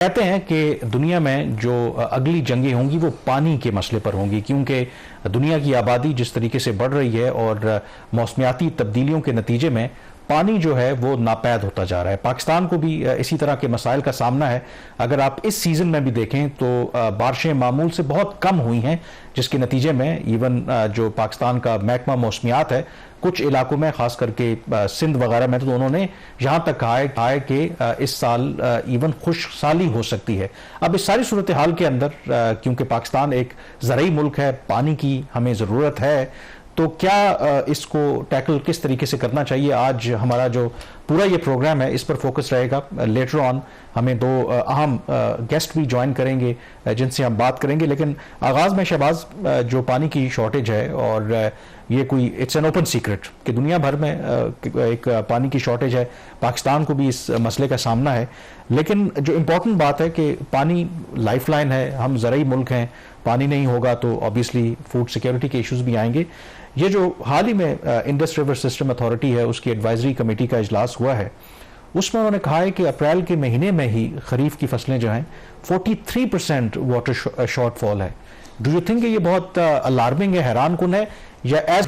کہتے ہیں کہ دنیا میں جو اگلی جنگیں ہوں گی وہ پانی کے مسئلے پر ہوں گی، کیونکہ دنیا کی آبادی جس طریقے سے بڑھ رہی ہے اور موسمیاتی تبدیلیوں کے نتیجے میں پانی جو ہے وہ ناپید ہوتا جا رہا ہے۔ پاکستان کو بھی اسی طرح کے مسائل کا سامنا ہے۔ اگر آپ اس سیزن میں بھی دیکھیں تو بارشیں معمول سے بہت کم ہوئی ہیں، جس کے نتیجے میں ایون جو پاکستان کا محکمہ موسمیات ہے کچھ علاقوں میں، خاص کر کے سندھ وغیرہ میں، تو انہوں نے یہاں تک کہا ہے کہ اس سال ایون خشک سالی ہو سکتی ہے۔ اب اس ساری صورتحال کے اندر کیونکہ پاکستان ایک زرعی ملک ہے، پانی کی ہمیں ضرورت ہے، تو کیا اس کو ٹیکل کس طریقے سے کرنا چاہیے؟ آج ہمارا جو پورا یہ پروگرام ہے اس پر فوکس رہے گا۔ لیٹر آن ہمیں دو اہم گیسٹ بھی جوائن کریں گے جن سے ہم بات کریں گے، لیکن آغاز میں شہباز، جو پانی کی شارٹیج ہے اور یہ کوئی اٹس این اوپن سیکرٹ کہ دنیا بھر میں ایک پانی کی شارٹیج ہے، پاکستان کو بھی اس مسئلے کا سامنا ہے، لیکن جو امپورٹنٹ بات ہے کہ پانی لائف لائن ہے، ہم زرعی ملک ہیں، پانی نہیں ہوگا تو obviously فوڈ سیکیورٹی کے ایشوز بھی آئیں گے۔ یہ جو حال ہی میں انڈس ریور سسٹم اتھارٹی ہے، اس کی ایڈوائزری کمیٹی کا اجلاس ہوا ہے، اس میں انہوں نے کہا ہے کہ اپریل کے مہینے میں ہی خریف کی فصلیں جو ہیں 43% واٹر شارٹ فال ہے۔ ڈو یو تھنک کہ یہ بہت الارمنگ ہے، حیران کن ہے، یا ایز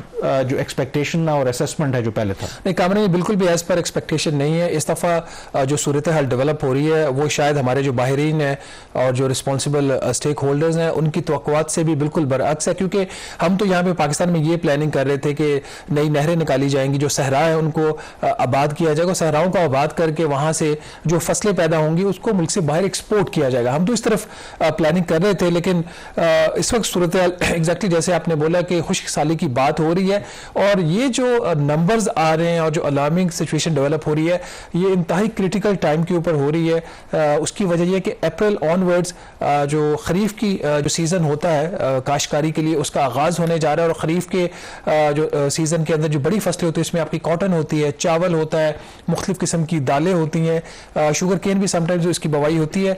جو ایکسپیکٹیشن اور اسیسمنٹ ہے جو پہلے تھا؟ نہیں کامران، یہ بالکل بھی ایز پر ایکسپیکٹیشن نہیں ہے۔ اس دفعہ جو صورتحال ڈیولپ ہو رہی ہے وہ شاید ہمارے جو باہرین ہیں اور جو رسپانسبل اسٹیک ہولڈرز ہیں ان کی توقعات سے بھی بالکل برعکس ہے، کیونکہ ہم تو یہاں پہ پاکستان میں یہ پلاننگ کر رہے تھے کہ نئی نہریں نکالی جائیں گی، جو صحرا ہے ان کو آباد کیا جائے گا، صحراؤں کو آباد کر کے وہاں سے جو فصلیں پیدا ہوں گی اس کو ملک سے باہر ایکسپورٹ کیا جائے گا۔ ہم تو اس طرف پلاننگ کر رہے تھے، لیکن اس وقت صورتحال ایگزیکٹلی جیسے آپ نے بولا کہ خشک سالی کی بات ہو رہی ہے، اور یہ جو نمبرز آ رہے ہیں اور جو الارمنگ سچویشن ڈیولپ ہو رہی ہے یہ انتہائی کریٹیکل ٹائم کے اوپر ہو رہی ہے۔ اس کی وجہ یہ کہ اپریل آن ورڈز جو خریف کی جو سیزن ہوتا ہے کاشتکاری کے لیے اس کا آغاز ہونے جا رہا ہے، اور خریف کے جو سیزن کے اندر جو بڑی فصلیں ہوتی ہیں اس میں آپ کی کاٹن ہوتی ہے، چاول ہوتا ہے، مختلف قسم کی دالیں ہوتی ہیں، شوگر کین بھی سم ٹائمز اس کی بوائی ہوتی ہے،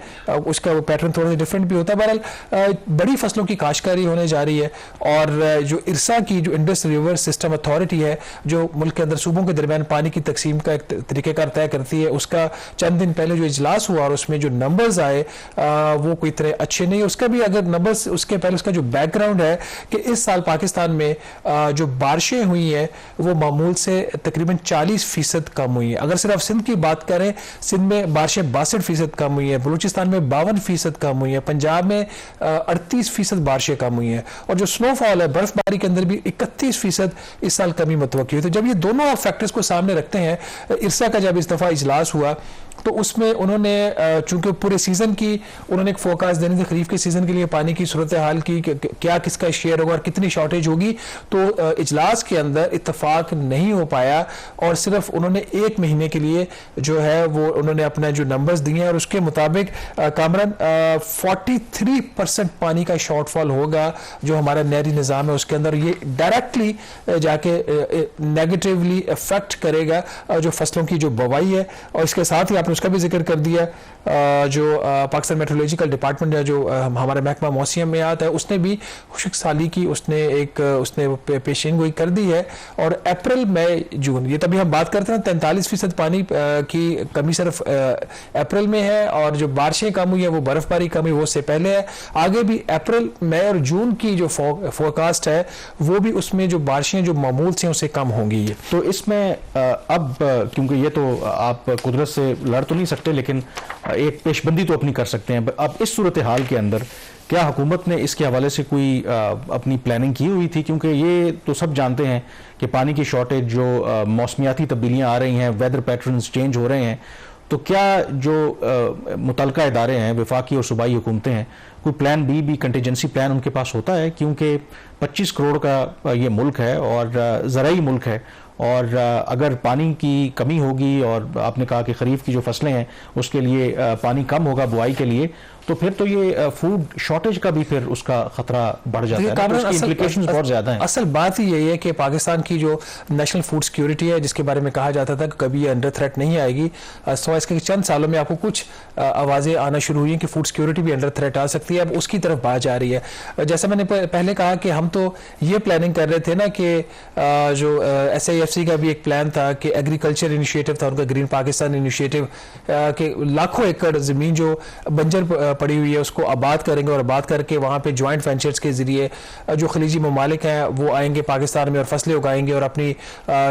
اس کا پیٹرن تھوڑا سا ڈفرینٹ بھی ہوتا ہے۔ بہرحال بڑی فصلوں کی کاشتکاری ہونے جا رہی ہے، اور جو ارسا کی جو انڈس ریور سسٹم اتھارٹی ہے جو ملک کے اندر صوبوں کے درمیان پانی کی تقسیم کا ایک طریقہ کار طے کرتی ہے، اس کا چند دن پہلے جو اجلاس ہوا اور اس میں جو نمبرز آئے وہ کوئی طرح اچھے نہیں۔ اس کا بھی اگر نمبرز اس کے پہلے اس کا جو بیک گراؤنڈ ہے کہ اس سال پاکستان میں جو بارشیں ہوئی ہیں وہ معمول سے تقریباً 40% کم ہوئی ہیں۔ اگر صرف سندھ کی بات کریں، سندھ میں بارشیں 62% کم ہوئی ہیں، بلوچستان میں 52% کم ہوئی ہیں، پنجاب میں 38% بارشیں کم ہوئی ہیں، اور جو سنو فال ہے برف باری کے اندر بھی 31% اس سال کمی متوقع ہوئی۔ تو جب یہ دونوں فیکٹرز کو سامنے رکھتے ہیں، ارسا کا جب اس دفعہ اجلاس ہوا تو اس میں انہوں نے چونکہ پورے سیزن کی انہوں نے ایک فوکاس دینے تھے خریف کے سیزن کے لیے پانی کی صورتحال کی کہ کیا کس کا شیئر ہوگا اور کتنی شارٹیج ہوگی، تو اجلاس کے اندر اتفاق نہیں ہو پایا، اور صرف انہوں نے ایک مہینے کے لیے جو ہے وہ انہوں نے اپنا جو نمبرز دیے ہیں، اور اس کے مطابق کامران 43% پانی کا شارٹ فال ہوگا جو ہمارا نہری نظام ہے اس کے اندر۔ یہ ڈائریکٹلی جا کے نیگیٹیولی افیکٹ کرے گا جو فصلوں کی جو بوائی ہے، اور اس کے ساتھ ہی آپ نے اس کا بھی ذکر کر دیا جو پاکستان میٹرولوجیکل ڈپارٹمنٹ ہے جو ہمارا محکمہ موسمیات ہے اس نے بھی خشک سالی کی اس نے پیشین گوئی کر دی ہے، اور اپریل مئی جون یہ تبھی ہم بات کرتے ہیں 43% پانی کی کمی صرف اپریل میں ہے، اور جو بارشیں کم ہوئی ہیں وہ برف باری کمی وہ سے پہلے ہے۔ آگے بھی اپریل مئی اور جون کی جو فورکاسٹ ہے وہ بھی اس میں جو بارشیں جو معمول سے ان سے کم ہوں گی۔ تو اس میں اب کیونکہ یہ تو آپ قدرت سے لڑ تو نہیں سکتے، لیکن ایک پیش بندی تو اپنی کر سکتے ہیں۔ اب اس صورتحال کے اندر کیا حکومت نے اس کے حوالے سے کوئی اپنی پلاننگ کی ہوئی تھی؟ کیونکہ یہ تو سب جانتے ہیں کہ پانی کی شارٹیج، جو موسمیاتی تبدیلیاں آ رہی ہیں، ویدر پیٹرنز چینج ہو رہے ہیں، تو کیا جو متعلقہ ادارے ہیں، وفاقی اور صوبائی حکومتیں ہیں، کوئی پلان بھی کنٹیجنسی پلان ان کے پاس ہوتا ہے؟ کیونکہ 25 کروڑ کا یہ ملک ہے اور زرعی ملک ہے، اور اگر پانی کی کمی ہوگی، اور آپ نے کہا کہ خریف کی جو فصلیں ہیں اس کے لیے پانی کم ہوگا بوائی کے لیے، تو پھر تو یہ فوڈ شارٹیج کا بھی پھر اس کا خطرہ بڑھ جاتا ہے، تو اس کی implications بہت زیادہ ہیں۔ اصل بات ہی یہی ہے کہ پاکستان کی جو نیشنل فوڈ سیکیورٹی ہے، جس کے بارے میں کہا جاتا تھا کہ کبھی یہ انڈر تھریٹ نہیں آئے گی، سوائے اس کے چند سالوں میں آپ کو کچھ آوازیں آنا شروع ہوئی ہیں کہ فوڈ سیکیورٹی بھی انڈر تھریٹ آ سکتی ہے، اب اس کی طرف بات جا رہی ہے۔ جیسا میں نے پہلے کہا کہ ہم تو یہ پلاننگ کر رہے تھے نا کہ جو SIFC کا بھی ایک پلان تھا کہ ایگریکلچر انیشیٹو تھا ان کا، گرین پاکستان انیشیٹو، کہ لاکھوں ایکڑ زمین جو بنجر پڑی ہوئی ہے اس کو آباد کریں گے، اور آباد کر کے وہاں پہ جوائنٹ وینچرز کے ذریعے جو خلیجی ممالک ہیں وہ آئیں گے پاکستان میں اور فصلیں اگائیں گے، اور اپنی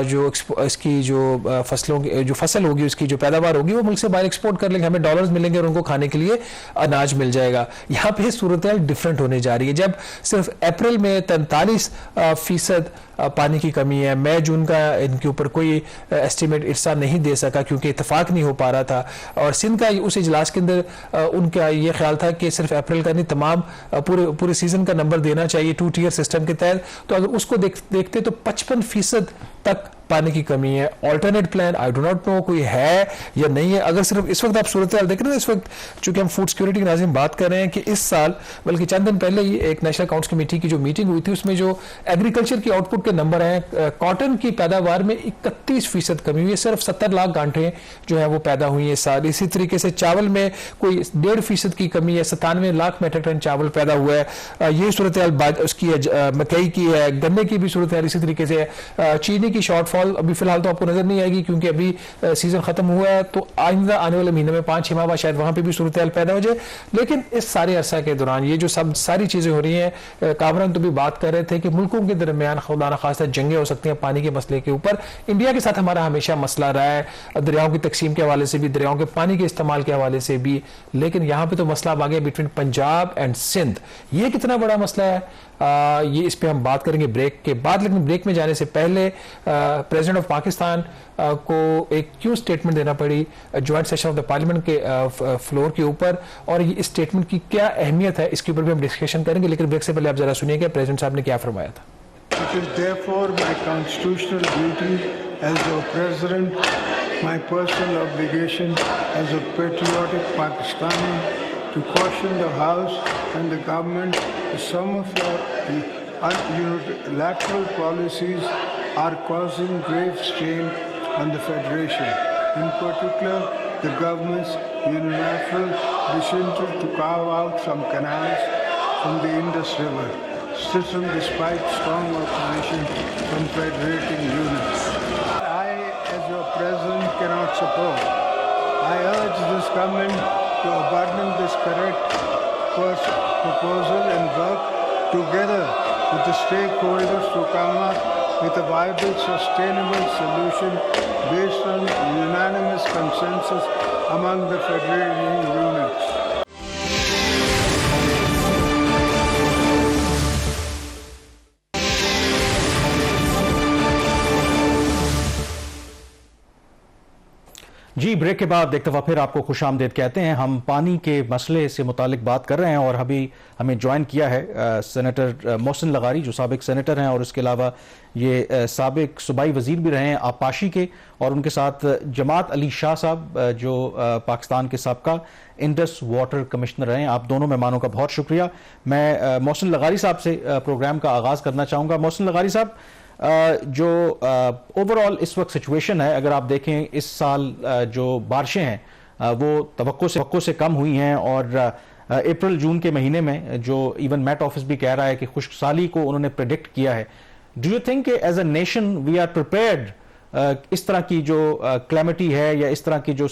جو اس کی جو فصلوں کی جو فصل ہوگی اس کی جو پیداوار ہوگی وہ ملک سے باہر ایکسپورٹ کر لیں گے، ہمیں ڈالرز ملیں گے اور ان کو کھانے کے لیے اناج مل جائے گا۔ یہاں پہ صورتحال ڈفرینٹ ہونے جا رہی ہے، جب صرف اپریل میں 43% پانی کی کمی ہے، مئی جون کا ان کے اوپر کوئی ایسٹیمیٹ ارسا نہیں دے سکا کیونکہ اتفاق نہیں ہو پا رہا تھا، اور سندھ کا اس اجلاس کے اندر ان کا یہ خیال تھا کہ صرف اپریل کا نہیں تمام پورے سیزن کا نمبر دینا چاہیے 2 ٹیئر سسٹم کے تحت، تو اگر اس کو دیکھتے تو 55% تک پانی کی کمی ہے۔ Alternate plan I do not know کوئی ہے یا نہیں ہے۔ اگر صرف اس وقت آپ صورتحال دیکھ رہے ہیں، اس وقت چونکہ ہم فوڈ سیکیورٹی کے ناظرین بات کر رہے ہیں کہ اس سال بلکہ چند دن پہلے ہی ایک نیشنل اکاؤنٹس کمیٹی کی جو میٹنگ ہوئی تھی اس میں جو ایگریکلچر کی آؤٹ پٹ کے نمبر ہیں، کاٹن کی پیداوار میں 31% کمی ہوئی ہے، صرف 70 لاکھ گانٹھیں جو ہیں وہ پیدا ہوئی ہیں اس سال۔ اسی طریقے سے چاول میں کوئی 1.5% کی کمی ہے، 97 لاکھ میٹرک ٹن چاول پیدا ہوا ہے۔ یہ صورتحال اس کی مکئی کی ہے، گنے کی بھی صورتحال اسی طریقے سے، چینی کی شارٹ فال ابھی فی الحال تو آپ کو نظر نہیں آئے گی کیونکہ ابھی سیزن ختم ہوا ہے، تو آئندہ آنے والے مہینے میں 5-6 ماہ بعد شاید وہاں پہ بھی صورتحال پیدا ہو جائے۔ لیکن اس سارے عرصہ کے دوران یہ جو ساری چیزیں ہو رہی ہیں، کامران تو بھی بات کر رہے تھے کہ ملکوں کے درمیان خدا نخواستہ جنگیں ہو سکتی ہیں پانی کے مسئلے کے اوپر۔ انڈیا کے ساتھ ہمارا ہمیشہ مسئلہ رہا ہے، دریاؤں کی تقسیم کے حوالے سے بھی، دریاؤں کے پانی کے استعمال کے حوالے سے بھی، لیکن یہاں پہ تو مسئلہ اب آ گیا بٹوین پنجاب اینڈ سندھ۔ یہ کتنا بڑا مسئلہ ہے، یہ اس پہ ہم بات کریں گے بریک کے بعد، لیکن بریک میں جانے سے پہلے پریزیڈنٹ آف پاکستان کو ایک کیوں سٹیٹمنٹ دینا پڑی joint session of the parliament کے فلور کے اوپر، اور یہ اس سٹیٹمنٹ کی کیا اہمیت ہے اس کے اوپر بھی ہم ڈسکشن کریں گے، لیکن بریک سے پہلے آپ ذرا سنیے کہ پریزیڈنٹ صاحب نے کیا فرمایا تھا۔ It is therefore my constitutional duty as the President, my personal obligation as a patriotic Pakistani, to caution the House and the government that some of your unilateral policies are causing grave strain on the Federation. In particular, the government's unilateral decision to carve out some canals from the Indus River system despite strong opposition from federating units. I, as your President, cannot support. I urge this government to abandon this correct proposal and work together with the stakeholders to come up with a viable, sustainable solution based on unanimous consensus among the federating units. جی، break کے بعد ایک دفعہ پھر آپ کو خوش آمدید کہتے ہیں۔ ہم پانی کے مسئلے سے متعلق بات کر رہے ہیں، اور ابھی ہمیں جوائن کیا ہے سینیٹر محسن لغاری جو سابق سینیٹر ہیں، اور اس کے علاوہ یہ سابق صوبائی وزیر بھی رہے ہیں آبپاشی کے، اور ان کے ساتھ جماعت علی شاہ صاحب جو پاکستان کے سابقہ انڈس واٹر کمشنر رہے ہیں۔ آپ دونوں مہمانوں کا بہت شکریہ۔ میں محسن لغاری صاحب سے پروگرام کا آغاز کرنا چاہوں گا۔ محسن لغاری صاحب، جو اوورال اس وقت سچویشن ہے، اگر آپ دیکھیں اس سال جو بارشیں ہیں وہ توقع سے کم ہوئی ہیں، اور اپریل جون کے مہینے میں جو ایون میٹ آفس بھی کہہ رہا ہے کہ خشک سالی کو انہوں نے پریڈکٹ کیا ہے۔ ڈو یو تھنک کہ as a nation we are prepared اس طرح کی جو کلیمٹی ہے یا اس طرح کی جو اس کے